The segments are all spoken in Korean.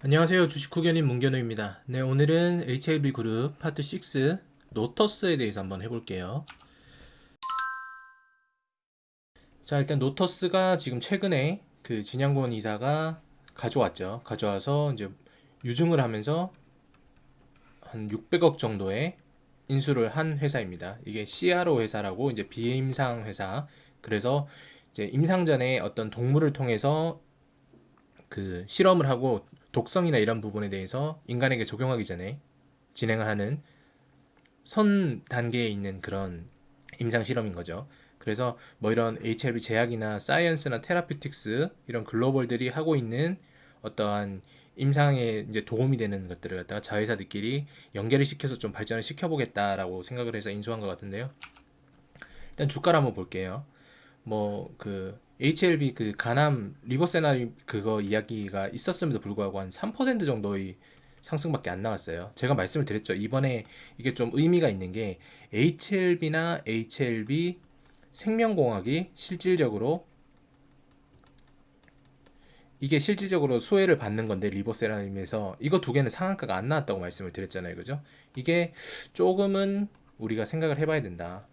안녕하세요. 주식 후견인 문견우입니다. 네, 오늘은 HLB 그룹 파트 6 노터스에 대해서 한번 해볼게요. 자, 일단 노터스가 지금 최근에 그 진양권 이사가 가져왔죠. 가져와서 이제 유증을 하면서 한 600억 정도의 인수를 한 회사입니다. 이게 CRO 회사라고 이제 비임상 회사. 그래서 이제 임상 전에 어떤 동물을 통해서 그 실험을 하고 독성이나 이런 부분에 대해서 인간에게 적용하기 전에 진행을 하는 선 단계에 있는 그런 임상 실험인 거죠. 그래서 뭐 이런 HLB 제약이나 사이언스나 테라피틱스 이런 글로벌들이 하고 있는 어떠한 임상에 이제 도움이 되는 것들을 갖다가 자회사들끼리 연계를 시켜서 좀 발전을 시켜보겠다라고 생각을 해서 인수한 것 같은데요. 일단 주가를 한번 볼게요. 뭐 그 HLB 그 간암 리버세나 그거 이야기가 있었음에도 불구하고 한 3% 정도의 상승밖에 안 나왔어요. 제가 말씀을 드렸죠. 이번에 이게 좀 의미가 있는 게 HLB나 HLB 생명공학이 실질적으로 이게 실질적으로 수혜를 받는 건데 리버세라님에서 이거 두 개는 상한가가 안 나왔다고 말씀을 드렸잖아요. 그죠? 이게 조금은 우리가 생각을 해봐야 된다.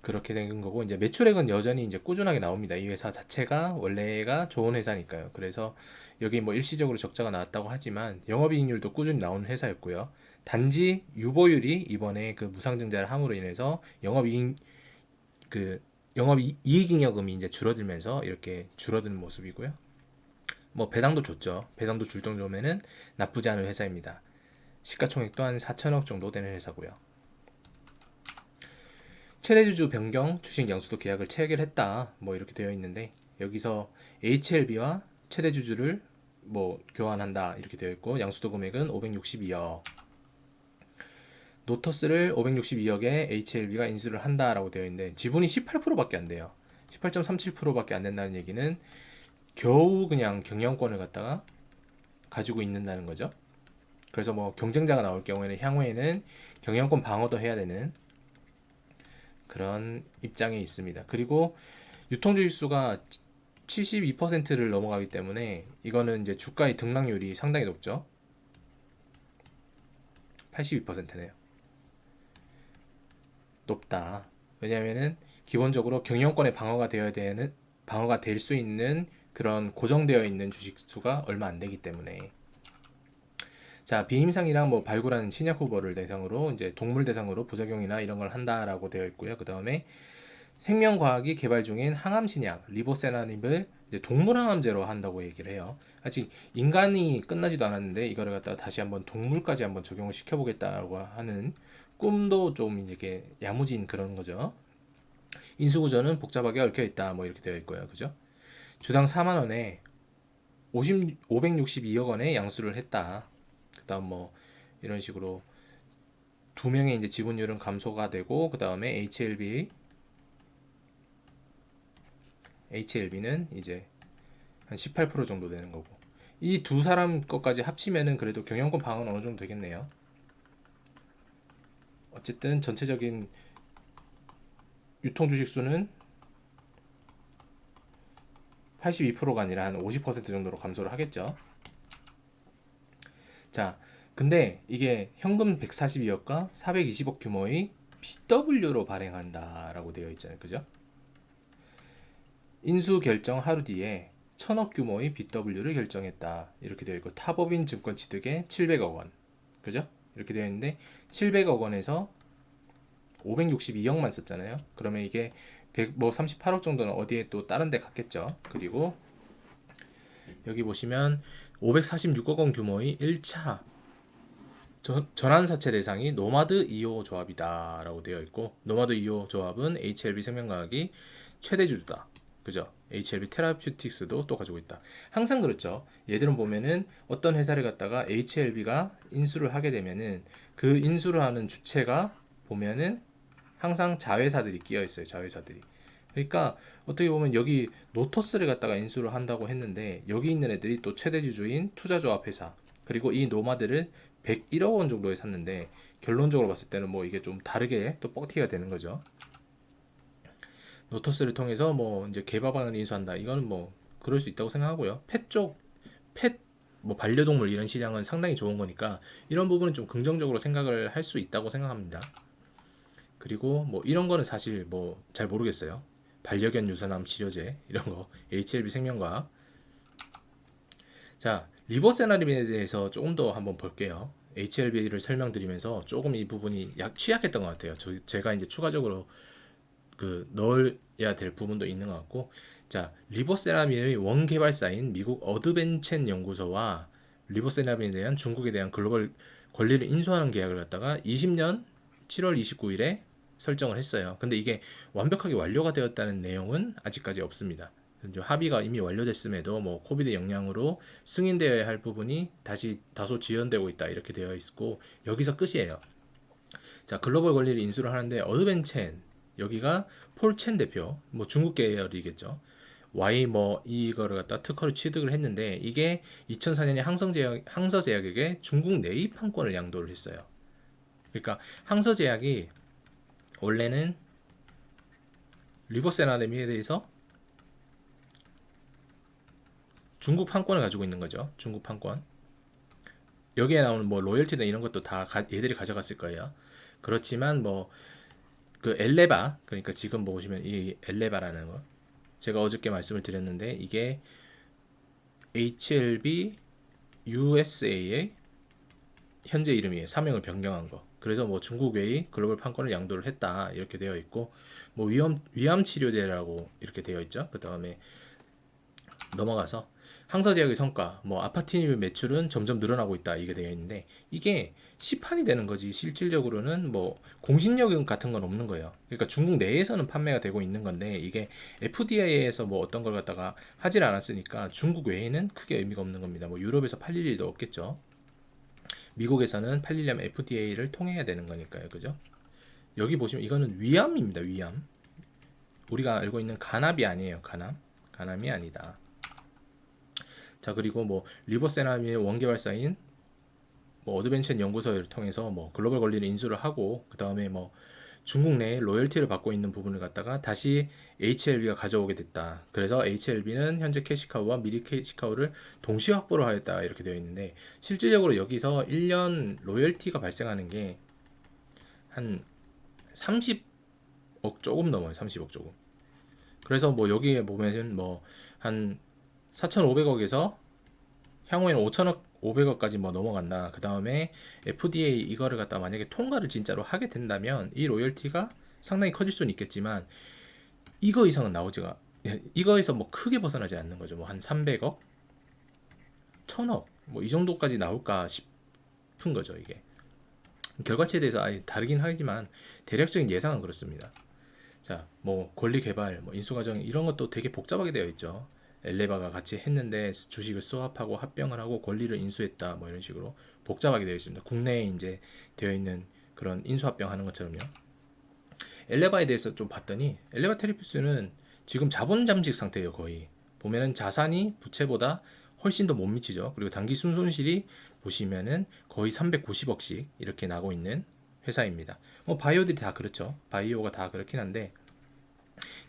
그렇게 된 거고 이제 매출액은 여전히 이제 꾸준하게 나옵니다. 이 회사 자체가 원래가 좋은 회사니까요. 그래서 여기 뭐 일시적으로 적자가 나왔다고 하지만 영업이익률도 꾸준히 나오는 회사였고요. 단지 유보율이 이번에 그 무상증자를 함으로 인해서 그 영업이익잉여금이 이제 줄어들면서 이렇게 줄어드는 모습이고요. 뭐 배당도 좋죠. 배당도 줄 정도면은 나쁘지 않은 회사입니다. 시가총액도 한 4천억 정도 되는 회사고요. 최대주주 변경 주식 양수도 계약을 체결했다. 뭐 이렇게 되어 있는데 여기서 HLB와 최대주주를 뭐 교환한다 이렇게 되어 있고 양수도 금액은 562억. 노터스를 562억에 HLB가 인수를 한다라고 되어 있는데 지분이 18%밖에 안 돼요. 18.37%밖에 안 된다는 얘기는 겨우 그냥 경영권을 갖다가 가지고 있는다는 거죠. 그래서 뭐 경쟁자가 나올 경우에는 향후에는 경영권 방어도 해야 되는 그런 입장에 있습니다. 그리고 유통주식수가 72%를 넘어가기 때문에 이거는 이제 주가의 등락률이 상당히 높죠. 82%네요. 높다. 왜냐하면은 기본적으로 경영권의 방어가 될 수 있는 그런 고정되어 있는 주식 수가 얼마 안 되기 때문에 자, 비임상이랑 뭐 발굴하는 신약 후보를 대상으로 이제 동물 대상으로 부작용이나 이런 걸 한다라고 되어 있고요. 그다음에 생명과학이 개발 중인 항암신약 리보세라닙을 이제 동물 항암제로 한다고 얘기를 해요. 아직 인간이 끝나지도 않았는데 이거를 갖다가 다시 한번 동물까지 한번 적용을 시켜보겠다고 하는 꿈도 좀 이렇게 야무진 그런 거죠. 인수구조는 복잡하게 얽혀 있다. 뭐 이렇게 되어 있고요. 그죠? 주당 4만 원에 562억 원의 양수를 했다. 그다음 뭐 이런 식으로 두 명의 이제 지분율은 감소가 되고 그다음에 HLB는 이제 한 18% 정도 되는 거고 이 두 사람 것까지 합치면은 그래도 경영권 방어는 어느 정도 되겠네요. 어쨌든 전체적인 유통 주식 수는 82%가 아니라 한 50% 정도로 감소를 하겠죠. 자, 근데 이게 현금 142억과 420억 규모의 BW로 발행한다라고 되어 있잖아요. 그죠? 인수 결정 하루 뒤에 1000억 규모의 BW를 결정했다. 이렇게 되어 있고 타법인 증권 취득에 700억 원. 그죠? 이렇게 되어 있는데 700억 원에서 562억만 썼잖아요. 그러면 이게 38억 정도는 어디에 또 다른 데 갔겠죠. 그리고 여기 보시면 546억 원 규모의 1차 전환사채 대상이 노마드 2호 조합이다 라고 되어 있고 노마드 2호 조합은 HLB 생명과학이 최대주주다. 그죠? HLB 테라퓨틱스도 또 가지고 있다. 항상 그렇죠. 얘들은 보면은 어떤 회사를 갖다가 HLB가 인수를 하게 되면은 그 인수를 하는 주체가 보면은 항상 자회사들이 끼어 있어요. 자회사들이. 그러니까 어떻게 보면 여기 노터스를 갖다가 인수를 한다고 했는데 여기 있는 애들이 또 최대주주인 투자조합 회사 그리고 이 노마드를 101억 원 정도에 샀는데 결론적으로 봤을 때는 뭐 이게 좀 다르게 또 뻑티가 되는 거죠. 노터스를 통해서 뭐 이제 개발방을 인수한다. 이거는 뭐 그럴 수 있다고 생각하고요. 펫, 뭐 반려동물 이런 시장은 상당히 좋은 거니까 이런 부분은 좀 긍정적으로 생각을 할 수 있다고 생각합니다. 그리고 뭐 이런 거는 사실 뭐 잘 모르겠어요. 반려견 유선암 치료제 이런 거 HLB 생명과학. 자, 리보세라림에 대해서 조금 더 한번 볼게요. HLB를 설명드리면서 조금 이 부분이 취약했던 것 같아요. 제가 이제 추가적으로 그 넣어야 될 부분도 있는 것 같고, 자, 리보세라민의 원개발사인 미국 어드벤첸 연구소와 리보세라민에 대한 중국에 대한 글로벌 권리를 인수하는 계약을 갖다가 20년 7월 29일에 설정을 했어요. 근데 이게 완벽하게 완료가 되었다는 내용은 아직까지 없습니다. 합의가 이미 완료됐음에도 뭐 코비드 영향으로 승인되어야 할 부분이 다시 다소 지연되고 있다 이렇게 되어 있고, 여기서 끝이에요. 자, 글로벌 권리를 인수를 하는데 어드벤첸, 여기가 폴첸 대표, 뭐 중국 계열이겠죠. Y 뭐 이거를 갖다 특허를 취득을 했는데, 이게 2004년에 항서제약에게 중국 내입 판권을 양도를 했어요. 그러니까 항서제약이 원래는 리보세라믹에 대해서 중국 판권을 가지고 있는 거죠. 중국 판권. 여기에 나오는 뭐 로열티나 이런 것도 다 얘들이 가져갔을 거예요. 그렇지만 뭐 그 엘레바, 그러니까 지금 보시면 이 엘레바라는 거, 제가 어저께 말씀을 드렸는데 이게 HLB USA의 현재 이름이에요. 사명을 변경한 거. 그래서 뭐 중국 외의 글로벌 판권을 양도를 했다 이렇게 되어 있고, 뭐 위암 치료제라고 이렇게 되어 있죠. 그 다음에 넘어가서 항서제약의 성과, 뭐 아파티닙 매출은 점점 늘어나고 있다 이게 되어 있는데, 이게 시판이 되는 거지 실질적으로는 뭐 공신력 같은 건 없는 거예요. 그러니까 중국 내에서는 판매가 되고 있는 건데, 이게 FDA에서 뭐 어떤 걸 갖다가 하질 않았으니까 중국 외에는 크게 의미가 없는 겁니다. 뭐 유럽에서 팔릴 일도 없겠죠. 미국에서는 팔리려면 FDA를 통해야 되는 거니까요. 그죠? 여기 보시면 이거는 위암입니다. 위암. 우리가 알고 있는 간암이 아니에요. 간암이 아니다. 자, 그리고 뭐 리보세라믹의 원개발사인 뭐 어드벤첸 연구소를 통해서 뭐 글로벌 권리를 인수를 하고, 그 다음에 뭐 중국 내에 로열티를 받고 있는 부분을 갖다가 다시 HLB가 가져오게 됐다. 그래서 HLB는 현재 캐시카우와 미리 캐시카우를 동시에 확보를 하였다 이렇게 되어 있는데, 실질적으로 여기서 1년 로열티가 발생하는 게 한 30억 조금 넘어요. 30억 조금. 그래서 뭐 여기에 보면은 뭐 한 4,500억에서 향후에는 5천억 500억까지 뭐 넘어간다. 그 다음에 FDA 이거를 갖다 만약에 통과를 진짜로 하게 된다면 이 로열티가 상당히 커질 수는 있겠지만, 이거 이상은 나오지가, 이거에서 뭐 크게 벗어나지 않는 거죠. 뭐 한 300억, 1000억 뭐 이 정도까지 나올까 싶은 거죠. 이게 결과치에 대해서 아예 다르긴 하지만 대략적인 예상은 그렇습니다. 자, 뭐 권리 개발, 뭐 인수 과정 이런 것도 되게 복잡하게 되어 있죠. 엘레바가 같이 했는데 주식을 스왑하고 합병을 하고 권리를 인수했다 뭐 이런 식으로 복잡하게 되어 있습니다. 국내에 이제 되어 있는 그런 인수합병하는 것처럼요. 엘레바에 대해서 좀 봤더니 엘레바 테리피스는 지금 자본 잠식 상태예요. 거의 보면은 자산이 부채보다 훨씬 더 못 미치죠. 그리고 당기 순손실이 보시면은 거의 390억씩 이렇게 나고 있는 회사입니다. 뭐 바이오들이 다 그렇죠. 바이오가 다 그렇긴 한데,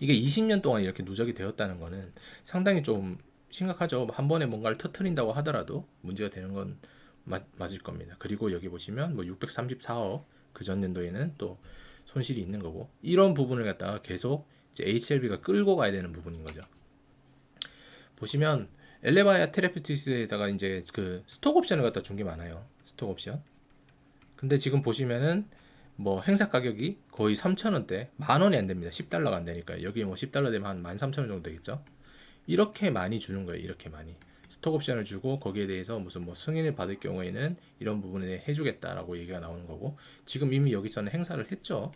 이게 20년 동안 이렇게 누적이 되었다는 거는 상당히 좀 심각하죠. 한 번에 뭔가를 터트린다고 하더라도 문제가 되는 건 맞을 겁니다. 그리고 여기 보시면 뭐 634억 그 전년도에는 또 손실이 있는 거고, 이런 부분을 갖다가 계속 이제 HLB가 끌고 가야 되는 부분인 거죠. 보시면 엘레바야 테라피utics에다가 이제 그 스톡 옵션을 갖다 준 게 많아요. 스톡 옵션. 근데 지금 보시면은 뭐 행사 가격이 거의 3,000원대, 만 원이 안 됩니다. 10달러가 안 되니까. 여기 뭐 10달러 되면 한 13,000원 정도 되겠죠. 이렇게 많이 주는 거예요. 이렇게 많이. 스톡 옵션을 주고 거기에 대해서 무슨 뭐 승인을 받을 경우에는 이런 부분에 해주겠다라고 얘기가 나오는 거고, 지금 이미 여기서는 행사를 했죠.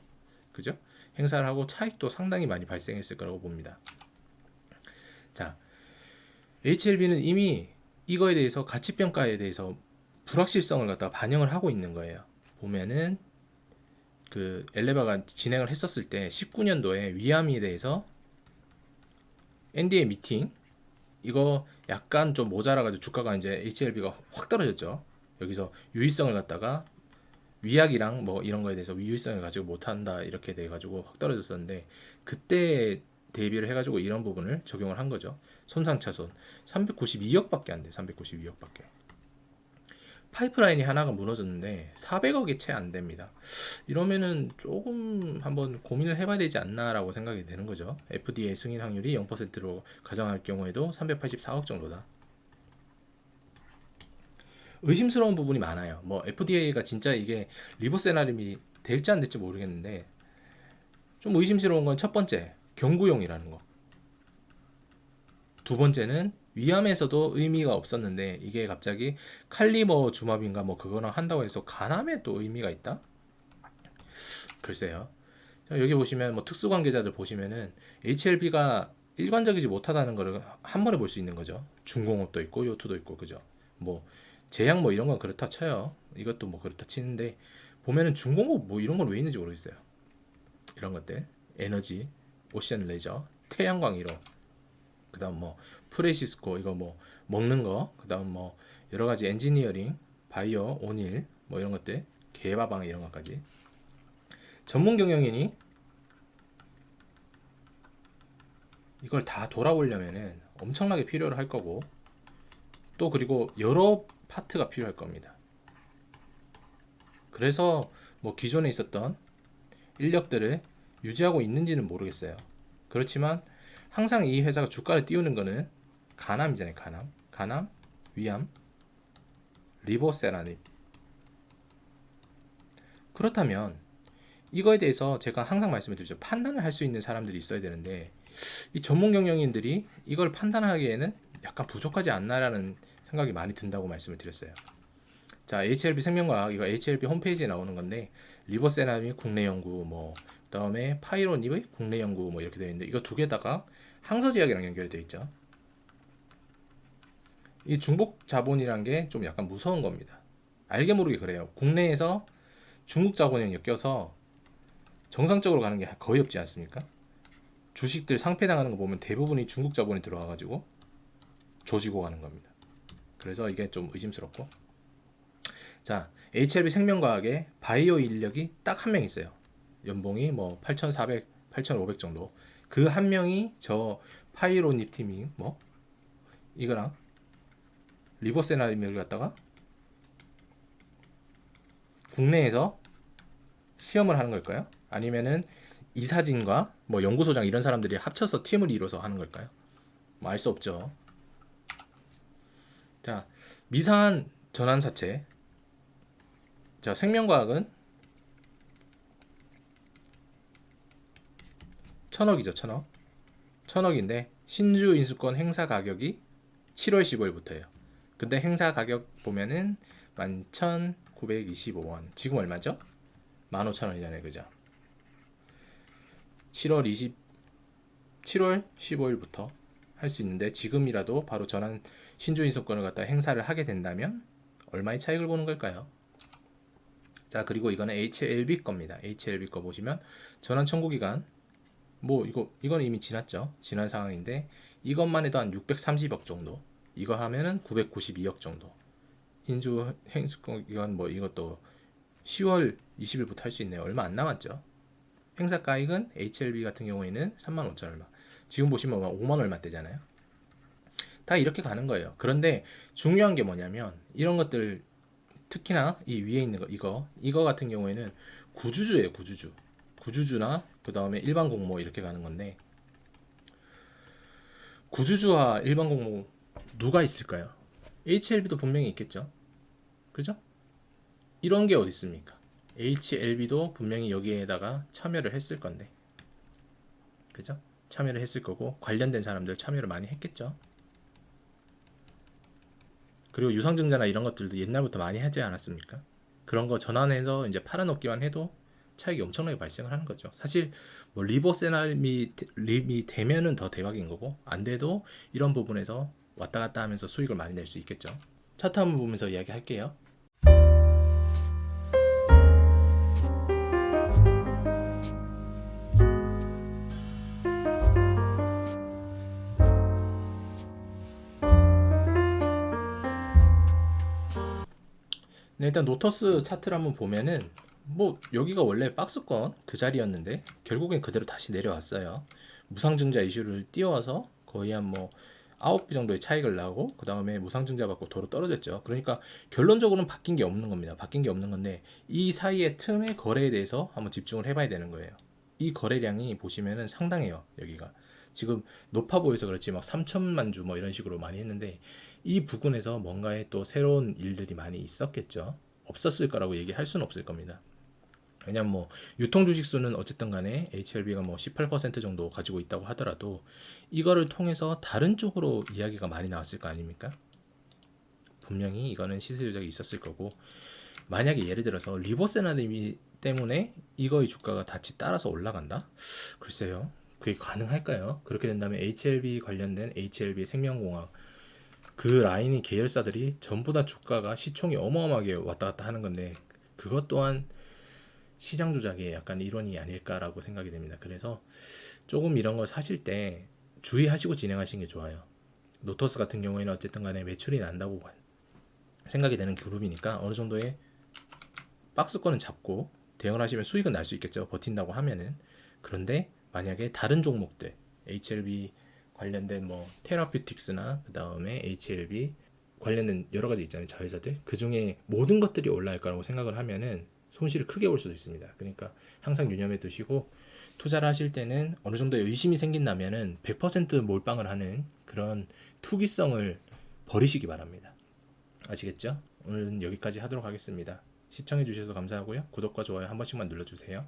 그죠? 행사를 하고 차익도 상당히 많이 발생했을 거라고 봅니다. 자, HLB는 이미 이거에 대해서 가치평가에 대해서 불확실성을 갖다가 반영을 하고 있는 거예요. 보면은 그 엘레바가 진행을 했었을 때 19년도에 위암에 대해서 NDA 미팅 이거 약간 좀 모자라가지고 주가가 이제 HLB가 확 떨어졌죠. 여기서 유의성을 갖다가 위약이랑 뭐 이런 거에 대해서 유의성을 가지고 못한다 이렇게 돼가지고 확 떨어졌었는데, 그때 대비를 해가지고 이런 부분을 적용을 한 거죠. 손상차손 392억밖에 안 돼. 392억밖에. 파이프라인이 하나가 무너졌는데 400억이 채 안 됩니다. 이러면은 조금 한번 고민을 해봐야 되지 않나라고 생각이 되는 거죠. FDA 승인 확률이 0%로 가정할 경우에도 384억 정도다. 의심스러운 부분이 많아요. 뭐 FDA가 진짜 이게 리보세라림이 될지 안 될지 모르겠는데 좀 의심스러운 건 첫 번째, 경구용이라는 거. 두 번째는 위암에서도 의미가 없었는데 이게 갑자기 칼리머 주마빈가 뭐 그거랑 한다고 해서 간암에 또 의미가 있다? 글쎄요. 여기 보시면 뭐 특수관계자들 보시면은 HLB가 일관적이지 못하다는 거를 한 번에 볼 수 있는 거죠. 중공업도 있고 요투도 있고 그죠. 뭐 제약 뭐 이런 건 그렇다 쳐요. 이것도 뭐 그렇다 치는데 보면은 중공업 뭐 이런 건 왜 있는지 모르겠어요. 이런 것들 에너지, 오션 레저, 태양광 이론, 그다음 뭐 프레시스코 이거 뭐 먹는 거, 그다음 뭐 여러 가지 엔지니어링, 바이오, 온일 뭐 이런 것들, 개바방 이런 것까지 전문 경영인이 이걸 다 돌아오려면은 엄청나게 필요로 할 거고 또 그리고 여러 파트가 필요할 겁니다. 그래서 뭐 기존에 있었던 인력들을 유지하고 있는지는 모르겠어요. 그렇지만 항상 이 회사가 주가를 띄우는 거는 간암이잖아요. 간암, 위암, 리보세라닙. 그렇다면 이거에 대해서 제가 항상 말씀을 드리죠. 판단을 할 수 있는 사람들이 있어야 되는데 이 전문 경영인들이 이걸 판단하기에는 약간 부족하지 않나라는 생각이 많이 든다고 말씀을 드렸어요. 자, HLB 생명과학 이거 HLB 홈페이지에 나오는 건데 리보세라믹 국내 연구 뭐 그다음에 파이로닙의 국내 연구 뭐 이렇게 되어 있는데 이거 두 개다가 항서제약이랑 연결이 되어 있죠. 이 중복 자본이란 게 좀 약간 무서운 겁니다. 알게 모르게 그래요. 국내에서 중국 자본이 엮여서 정상적으로 가는 게 거의 없지 않습니까? 주식들 상패 당하는 거 보면 대부분이 중국 자본이 들어와가지고 조지고 가는 겁니다. 그래서 이게 좀 의심스럽고. 자, HLB 생명과학에 바이오 인력이 딱 한 명 있어요. 연봉이 뭐 8,400, 8,500 정도. 그 한 명이 저 파이로닙 팀이 뭐 이거랑 리보세나림을 갖다가 국내에서 시험을 하는 걸까요? 아니면은 이사진과 뭐 연구소장 이런 사람들이 합쳐서 팀을 이뤄서 하는 걸까요? 뭐 알 수 없죠. 자, 미세한 전환사체. 자, 생명과학은 1,000억이죠, 1,000억. 1,000억인데 신주 인수권 행사 가격이 7월 15일부터예요. 근데 행사 가격 보면은 11,925원. 지금 얼마죠? 15,000원이잖아요, 그죠? 7월 15일부터 할 수 있는데 지금이라도 바로 전환 신주 인수권을 갖다 행사를 하게 된다면 얼마의 차익을 보는 걸까요? 자, 그리고 이거는 HLB 겁니다. HLB 거 보시면 전환 청구 기간 뭐 이건 이미 지났죠. 지난 상황인데 이것만 해도 한 630억 정도. 이거 하면은 992억 정도. 신주 행수권 기간 뭐 이것도 10월 20일부터 할 수 있네요. 얼마 안 남았죠. 행사 가액은 HLB 같은 경우에는 35,000 얼마. 지금 보시면 5만 얼마대잖아요. 다 이렇게 가는 거예요. 그런데 중요한 게 뭐냐면 이런 것들 특히나 이 위에 있는 거 이거 같은 경우에는 구주주예요. 구주주나 그 다음에 일반 공모 이렇게 가는 건데 구주주와 일반 공모 누가 있을까요? HLB도 분명히 있겠죠. 그죠? 이런 게 어디 있습니까? HLB도 분명히 여기에다가 참여를 했을 건데 그죠? 참여를 했을 거고 관련된 사람들 참여를 많이 했겠죠. 그리고 유상증자나 이런 것들도 옛날부터 많이 하지 않았습니까? 그런 거 전환해서 이제 팔아놓기만 해도 차익이 엄청나게 발생을 하는 거죠. 사실 뭐 리보세나림이 되면은 더 대박인 거고 안 돼도 이런 부분에서 왔다 갔다 하면서 수익을 많이 낼 수 있겠죠. 차트 한번 보면서 이야기할게요. 네, 일단 노터스 차트를 한번 보면은 뭐 여기가 원래 박스권 그 자리였는데 결국엔 그대로 다시 내려왔어요. 무상증자 이슈를 띄워서 거의 한 뭐 9배 정도의 차익을 나고 그 다음에 무상증자 받고 도로 떨어졌죠. 그러니까 결론적으로는 바뀐 게 없는 겁니다. 바뀐 게 없는 건데 이 사이의 틈의 거래에 대해서 한번 집중을 해봐야 되는 거예요. 이 거래량이 보시면은 상당해요. 여기가 지금 높아 보여서 그렇지 막 3천만 주 뭐 이런 식으로 많이 했는데 이 부근에서 뭔가의 또 새로운 일들이 많이 있었겠죠. 없었을 거라고 얘기할 수는 없을 겁니다. 왜냐면 뭐 유통 주식 수는 어쨌든 간에 HLB가 뭐 18% 정도 가지고 있다고 하더라도 이거를 통해서 다른 쪽으로 이야기가 많이 나왔을 거 아닙니까? 분명히 이거는 시세 조작이 있었을 거고, 만약에 예를 들어서 리버세나님이 때문에 이거의 주가가 같이 따라서 올라간다? 글쎄요. 그게 가능할까요? 그렇게 된다면 HLB 관련된 HLB 생명공학 그 라인이 계열사들이 전부 다 주가가 시총이 어마어마하게 왔다 갔다 하는 건데 그것 또한 시장 조작의 약간 일원이 아닐까라고 생각이 됩니다. 그래서 조금 이런 거 사실 때 주의하시고 진행하시는 게 좋아요. 노토스 같은 경우에는 어쨌든 간에 매출이 난다고 생각이 되는 그룹이니까 어느 정도의 박스권은 잡고 대응을 하시면 수익은 날 수 있겠죠. 버틴다고 하면은. 그런데 만약에 다른 종목들 HLB 관련된 뭐 테라퓨틱스나 그 다음에 HLB 관련된 여러 가지 있잖아요. 자회사들. 그 중에 모든 것들이 올라갈 거라고 생각을 하면은 손실이 크게 올 수도 있습니다. 그러니까 항상 유념해 두시고 투자를 하실 때는 어느 정도 의심이 생긴다면은 100% 몰빵을 하는 그런 투기성을 버리시기 바랍니다. 아시겠죠? 오늘은 여기까지 하도록 하겠습니다. 시청해 주셔서 감사하고요. 구독과 좋아요 한 번씩만 눌러주세요.